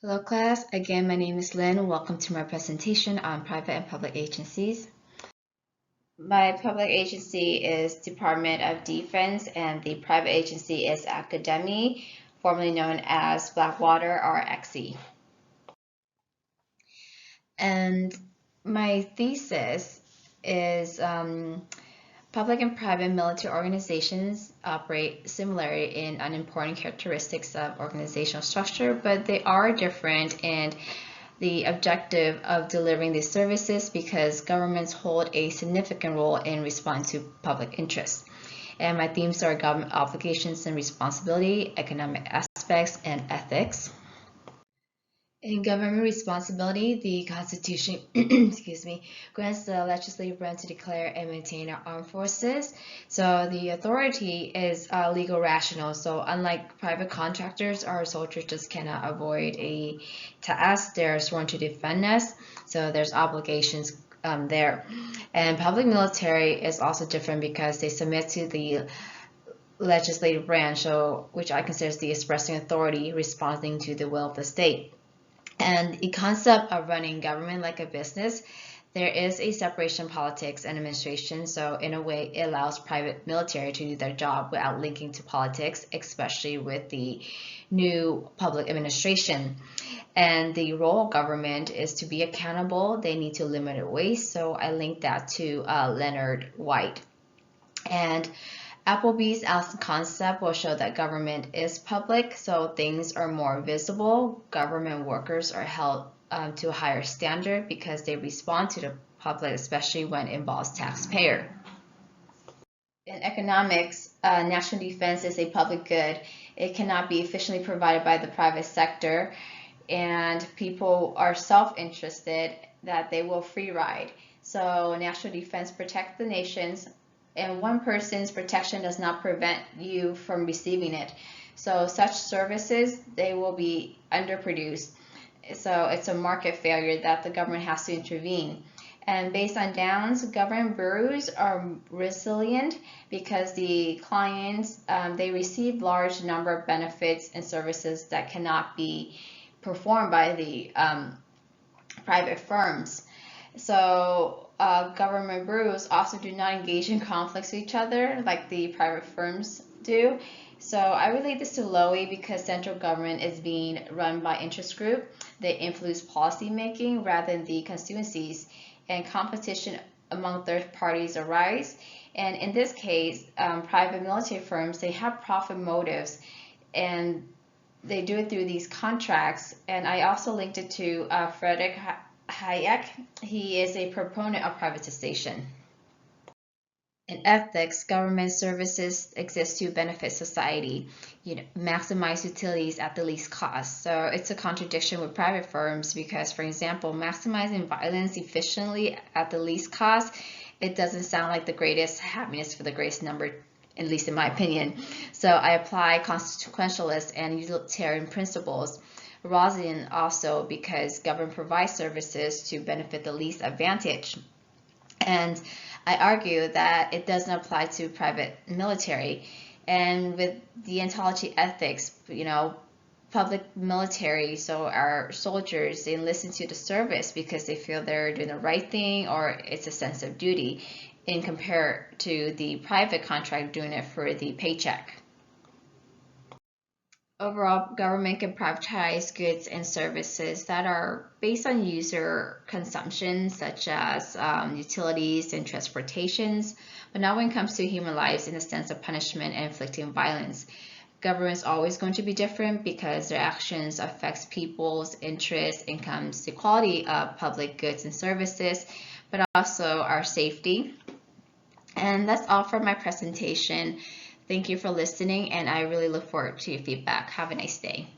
Hello class, again my name is Lynn. Welcome to my presentation on private and public agencies. My public agency is Department of Defense and the private agency is Academy, formerly known as Blackwater or XE. And my thesis is public and private military organizations operate similarly in unimportant characteristics of organizational structure, but they are different in the objective of delivering these services because governments hold a significant role in responding to public interest. And my themes are government obligations and responsibility, economic aspects, and ethics. In government responsibility, the Constitution excuse me, grants the legislative branch to declare and maintain our armed forces. So the authority is legal rational. So unlike private contractors, our soldiers just cannot avoid a task. They're sworn to defend us. So there's obligations there. And public military is also different because they submit to the legislative branch, so which I consider the expressing authority responding to the will of the state. And the concept of running government like a business, there is a separation of politics and administration. So in a way, it allows private military to do their job without linking to politics, especially with the new public administration. And the role of government is to be accountable. They need to limit waste. So I linked that to Leonard White. And Applebee's as a concept will show that government is public, so things are more visible. Government workers are held to a higher standard because they respond to the public, especially when it involves taxpayer. In economics, national defense is a public good. It cannot be efficiently provided by the private sector, and people are self-interested that they will free ride. So national defense protects the nations, and one person's protection does not prevent you from receiving it. So such services, they will be underproduced. So it's a market failure that the government has to intervene. And based on Downs, government bureaus are resilient because the clients, they receive large number of benefits and services that cannot be performed by the private firms. So government bureaus also do not engage in conflicts with each other like the private firms do. So I relate this to Lowy because central government is being run by interest group. They influence policy making rather than the constituencies, and competition among third parties arise. And in this case, private military firms, they have profit motives, and they do it through these contracts. And I also linked it to Frederick Hayek. He is a proponent of privatization. In ethics, government services exist to benefit society, maximize utilities at the least cost. So it's a contradiction with private firms because, for example, maximizing violence efficiently at the least cost, it doesn't sound like the greatest happiness for the greatest number, at least in my opinion. So I apply consequentialist and utilitarian principles. Rosian also because government provides services to benefit the least advantaged. And I argue that it doesn't apply to private military. And with deontology ethics, public military, so our soldiers, they listen to the service because they feel they're doing the right thing or it's a sense of duty in compared to the private contract doing it for the paycheck. Overall, government can privatize goods and services that are based on user consumption, such as utilities and transportations, but not when it comes to human lives in the sense of punishment and inflicting violence. Government's always going to be different because their actions affects people's interests, incomes, the quality of public goods and services, but also our safety. And that's all for my presentation. Thank you for listening, and I really look forward to your feedback. Have a nice day.